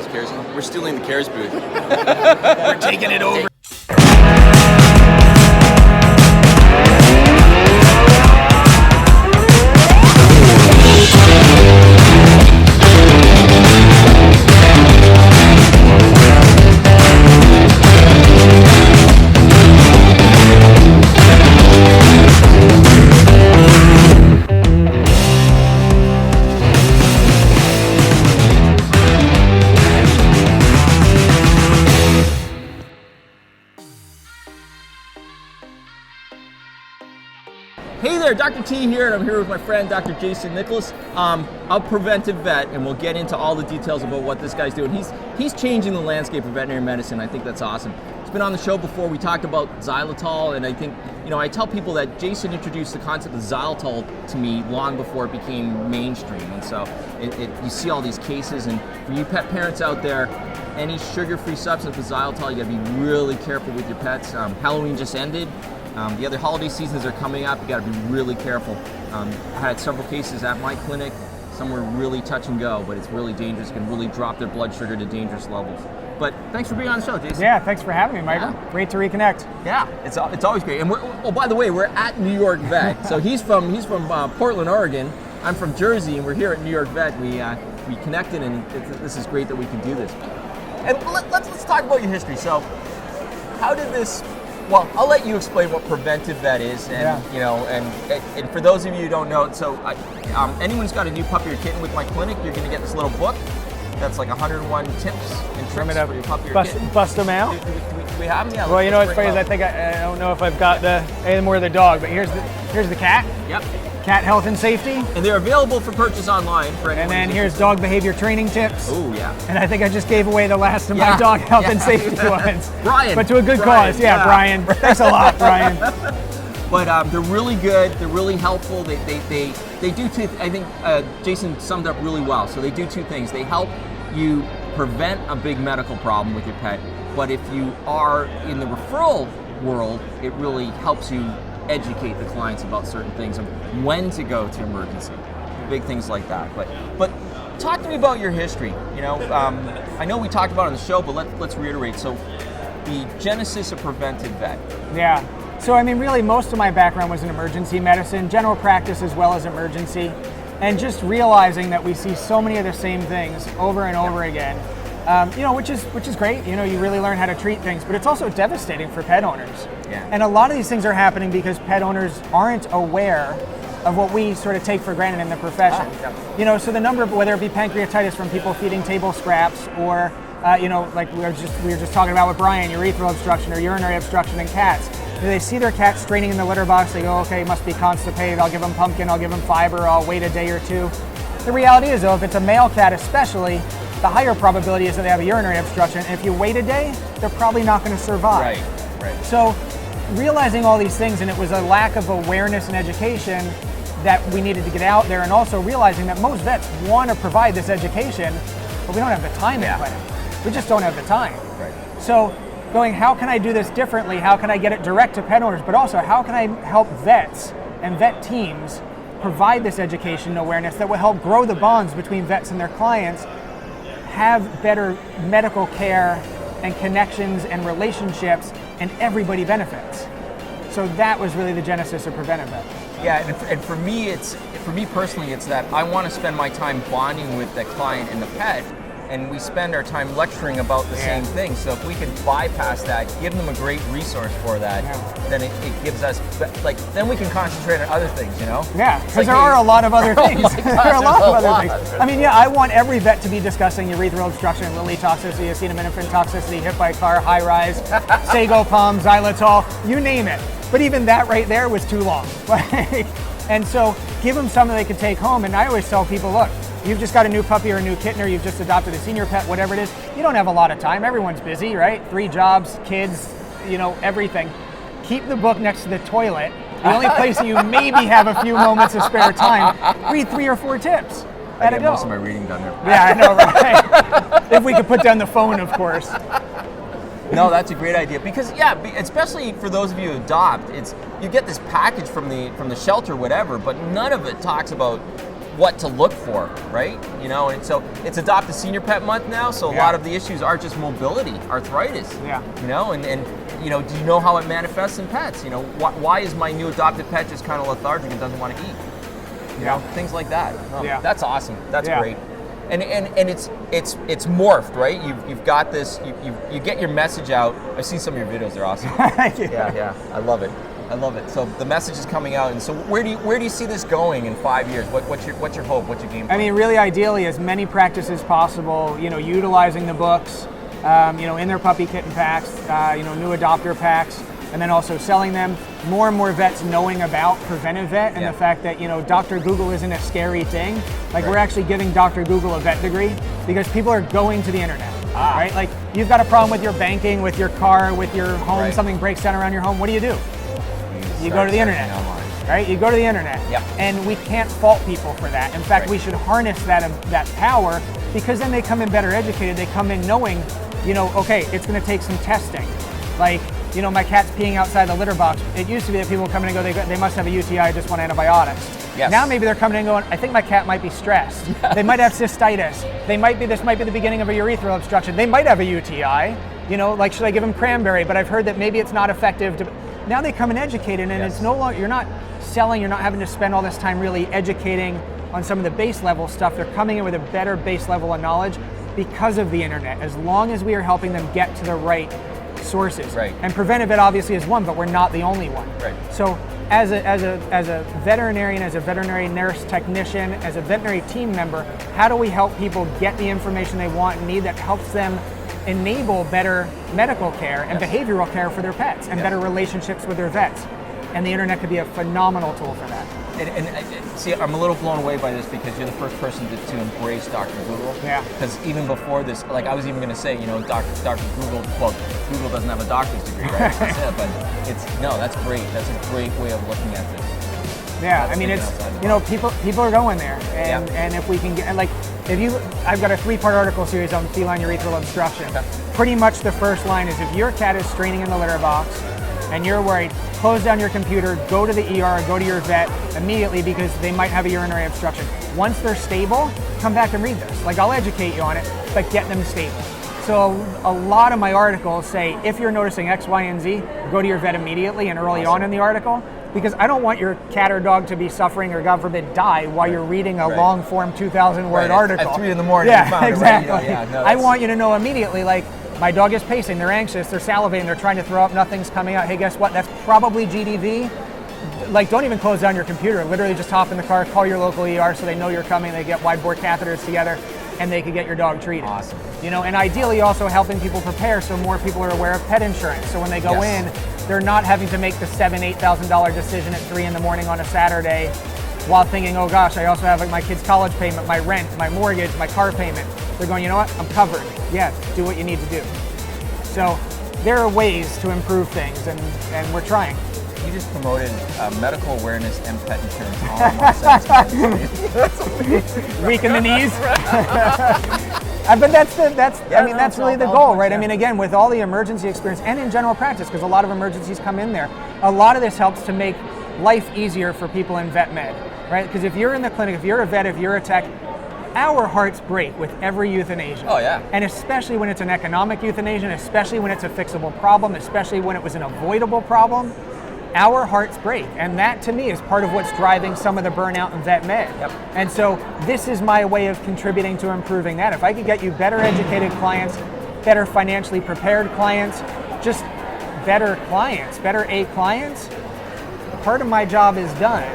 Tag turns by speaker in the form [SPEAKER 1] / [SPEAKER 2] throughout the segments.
[SPEAKER 1] those cares in? We're stealing the cares booth. We're taking it over.
[SPEAKER 2] Hey there, Dr. T here, and I'm here with my friend, Dr. Jason Nicholas, of Preventive Vet, and we'll get into all the details about what this guy's doing. He's changing the landscape of veterinary medicine. I think that's awesome. He's been on the show before. We talked about xylitol, and I think, I tell people that Jason introduced the concept of xylitol to me long before it became mainstream, and so you see all these cases, and for you pet parents out there, any sugar-free substance with xylitol, you gotta be really careful with your pets. Halloween just ended. The other holiday seasons are coming up. You got to be really careful. I had several cases at my clinic. Some were really touch and go, but it's really dangerous. It can really drop their blood sugar to dangerous levels. But thanks for being on the show, Jason.
[SPEAKER 3] Yeah, thanks for having me, Michael. Yeah. Great to reconnect.
[SPEAKER 2] Yeah, it's always great. And by the way, we're at New York Vet. So he's from Portland, Oregon. I'm from Jersey, and we're here at New York Vet. We connected, and this is great that we can do this. And let's talk about your history. So, how did this? Well, I'll let you explain what Preventive Vet is, and and for those of you who don't know, so anyone who's got a new puppy or kitten with my clinic, you're going to get this little book that's like 101 tips and tricks for your puppy or kitten.
[SPEAKER 3] Bust them out.
[SPEAKER 2] Do we have them? Yeah.
[SPEAKER 3] Well, what's funny is I don't know if I've got any more of the dog, but here's the cat.
[SPEAKER 2] Yep.
[SPEAKER 3] Cat health and safety.
[SPEAKER 2] And they're available for purchase online for anyone.
[SPEAKER 3] And then here's dog behavior training tips.
[SPEAKER 2] Oh, yeah.
[SPEAKER 3] And I think I just gave away the last of my dog health and safety ones.
[SPEAKER 2] Brian.
[SPEAKER 3] But to a good cause. Yeah, Brian. Thanks a lot, Brian.
[SPEAKER 2] But they're really good. They're really helpful. They do two. I think Jason summed up really well. So they do two things. They help you prevent a big medical problem with your pet. But if you are in the referral world, it really helps you educate the clients about certain things of when to go to emergency, big things like that. But talk to me about your history. I know we talked about it on the show, but let's reiterate. So the genesis of Preventive Vet.
[SPEAKER 3] Yeah. So really most of my background was in emergency medicine, general practice as well as emergency, and just realizing that we see so many of the same things over and over again. Which is great. You really learn how to treat things, but it's also devastating for pet owners.
[SPEAKER 2] Yeah.
[SPEAKER 3] And a lot of these things are happening because pet owners aren't aware of what we sort of take for granted in the profession. So the number of, whether it be pancreatitis from people feeding table scraps, or like we were just talking about with Brian, urethral obstruction or urinary obstruction in cats. They see their cat straining in the litter box, they go, okay, must be constipated, I'll give them pumpkin, I'll give them fiber, I'll wait a day or two. The reality is, though, if it's a male cat especially, the higher probability is that they have a urinary obstruction, and if you wait a day, they're probably not going to survive.
[SPEAKER 2] Right.
[SPEAKER 3] So realizing all these things, and it was a lack of awareness and education that we needed to get out there, and also realizing that most vets want to provide this education, but we don't have the time in clinic. We just don't have the time.
[SPEAKER 2] Right.
[SPEAKER 3] So how can I do this differently? How can I get it direct to pet owners? But also, how can I help vets and vet teams provide this education and awareness that will help grow the bonds between vets and their clients, have better medical care and connections and relationships, and everybody benefits. So that was really the genesis of Preventive Vet.
[SPEAKER 2] Yeah, and for me personally, it's that I want to spend my time bonding with the client and the pet, and we spend our time lecturing about the same thing. So if we can bypass that, give them a great resource for that, then it gives us, then we can concentrate on other things,
[SPEAKER 3] Yeah, because there are a lot of other things. There are a lot of other things. I want every vet to be discussing urethral obstruction, lily toxicity, acetaminophen toxicity, hit by car, high rise, sago palm, xylitol, you name it. But even that right there was too long. And so give them something they can take home. And I always tell people, look, you've just got a new puppy or a new kitten, or you've just adopted a senior pet, whatever it is, you don't have a lot of time. Everyone's busy, right? 3 jobs, kids, everything. Keep the book next to the toilet. The only place that you maybe have a few moments of spare time. Read 3 or 4 tips.
[SPEAKER 2] I get most of my reading done there.
[SPEAKER 3] Yeah, I know, right? If we could put down the phone, of course.
[SPEAKER 2] No, that's a great idea, because especially for those of you who adopt, you get this package from the shelter, whatever, but none of it talks about what to look for, right? You know, and so it's Adopt a Senior Pet Month now, so a lot of the issues are just mobility, arthritis.
[SPEAKER 3] Yeah.
[SPEAKER 2] You know, and you know, do you know how it manifests in pets? You know, why is my new adopted pet just kind of lethargic and doesn't want to eat? You know, things like that.
[SPEAKER 3] Yeah.
[SPEAKER 2] That's awesome. That's great. And it's morphed, right? You've got this. You get your message out. I've seen some of your videos. They're awesome.
[SPEAKER 3] Thank you.
[SPEAKER 2] Yeah. I love it. So the message is coming out, and so where do you see this going in 5 years? What's your hope? What's your game plan?
[SPEAKER 3] I mean, really, ideally, as many practices possible. You know, utilizing the books. You know, in their puppy kitten packs. You know, new adopter packs. And then also selling them, more and more vets knowing about Preventive Vet and the fact that, you know, Dr. Google isn't a scary thing. Like we're actually giving Dr. Google a vet degree because people are going to the internet, right? Like you've got a problem with your banking, with your car, with your home, something breaks down around your home, what do? You go to the internet, right? You go to the internet. And we can't fault people for that. In fact, we should harness that power because then they come in better educated. They come in knowing, you know, okay, it's gonna take some testing. Like, you know, my cat's peeing outside the litter box. It used to be that people come in and go, they must have a UTI, I just want antibiotics. Yes. Now maybe they're coming in and going, I think my cat might be stressed. They might have cystitis. This might be the beginning of a urethral obstruction. They might have a UTI. You know, like, should I give them cranberry? But I've heard that maybe it's not effective. Now they come in educated, and it's no longer, you're not selling, you're not having to spend all this time really educating on some of the base level stuff. They're coming in with a better base level of knowledge because of the internet, as long as we are helping them get to the right sources. And Preventive Vet obviously is one, but we're not the only one. So as a veterinarian, as a veterinary nurse technician, as a veterinary team member, how do we help people get the information they want and need that helps them enable better medical care and behavioral care for their pets and better relationships with their vets? And the internet could be a phenomenal tool for that.
[SPEAKER 2] And see, I'm a little blown away by this because you're the first person to embrace Dr. Google. Because even before this, like I was even going to say, you know, Dr. Google, well, Google doesn't have a doctor's degree, right? That's it, but that's great. That's a great way of looking at this.
[SPEAKER 3] I mean, it's, you know, people are going there. And if we can get, like, I've got a 3-part article series on feline urethral obstruction. Pretty much the first line is if your cat is straining in the litter box and you're worried, close down your computer, go to the ER, go to your vet immediately because they might have a urinary obstruction. Once they're stable, come back and read this. Like, I'll educate you on it, but get them stable. So a lot of my articles say, if you're noticing X, Y, and Z, go to your vet immediately and early on in the article, because I don't want your cat or dog to be suffering or, God forbid, die while you're reading a long-form 2,000-word article.
[SPEAKER 2] At 3 in the morning,
[SPEAKER 3] yeah,
[SPEAKER 2] you found
[SPEAKER 3] exactly.
[SPEAKER 2] it, right?
[SPEAKER 3] I want you to know immediately, like, my dog is pacing, they're anxious, they're salivating, they're trying to throw up, nothing's coming out. Hey, guess what? That's probably GDV. Like, don't even close down your computer. Literally just hop in the car, call your local ER so they know you're coming, they get wide bore catheters together, and they can get your dog treated.
[SPEAKER 2] Awesome.
[SPEAKER 3] You know, and ideally also helping people prepare so more people are aware of pet insurance. So when they go in, they're not having to make the $7,000, $8,000 decision at 3 in the morning on a Saturday while thinking, oh gosh, I also have like my kid's college payment, my rent, my mortgage, my car payment. They're going, you know what, I'm covered. Yeah, do what you need to do. So there are ways to improve things, and we're trying.
[SPEAKER 2] You just promoted medical awareness and pet insurance all in one sentence. That's amazing.
[SPEAKER 3] Weak in the knees. But that's really the goal, right? I mean, again, with all the emergency experience and in general practice, because a lot of emergencies come in there, a lot of this helps to make life easier for people in vet med, right? Because if you're in the clinic, if you're a vet, if you're a tech, our hearts break with every euthanasia.
[SPEAKER 2] Oh, yeah.
[SPEAKER 3] And especially when it's an economic euthanasia, especially when it's a fixable problem, especially when it was an avoidable problem, our hearts break. And that, to me, is part of what's driving some of the burnout in vet med. And so this is my way of contributing to improving that. If I could get you better educated clients, better financially prepared clients, just better clients, better A clients, part of my job is done.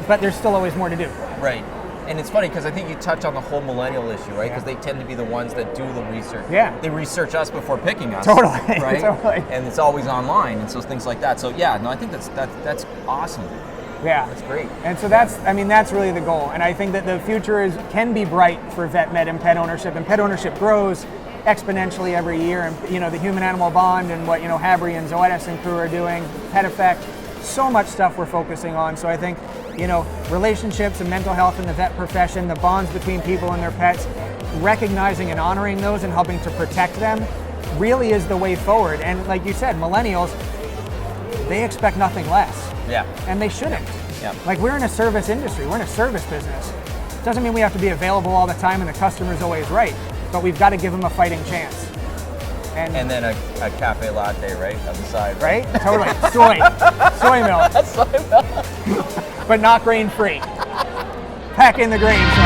[SPEAKER 3] But there's still always more to do.
[SPEAKER 2] Right. And it's funny because I think you touch on the whole millennial issue, right? Because they tend to be the ones that do the research. They research us before picking us.
[SPEAKER 3] Totally.
[SPEAKER 2] Right?
[SPEAKER 3] Totally.
[SPEAKER 2] And it's always online, and so things like that. So yeah, no, I think that's awesome.
[SPEAKER 3] Yeah.
[SPEAKER 2] That's great.
[SPEAKER 3] And so that's really the goal. And I think that the future can be bright for vet med and pet ownership grows exponentially every year. And, you know, the human-animal bond and what, you know, Habry and Zoetis and crew are doing, Pet Effect, so much stuff we're focusing on. So I think, you know, relationships and mental health in the vet profession, the bonds between people and their pets, recognizing and honoring those and helping to protect them really is the way forward. And like you said, millennials, they expect nothing less.
[SPEAKER 2] Yeah.
[SPEAKER 3] And they shouldn't.
[SPEAKER 2] Yeah.
[SPEAKER 3] Like, we're in a service industry. We're in a service business. Doesn't mean we have to be available all the time and the customer's always right, but we've got to give them a fighting chance.
[SPEAKER 2] And then a cafe latte, right, on the side.
[SPEAKER 3] Right? Totally. Soy milk.
[SPEAKER 2] Soy milk.
[SPEAKER 3] But not grain-free. Pack in the grain. So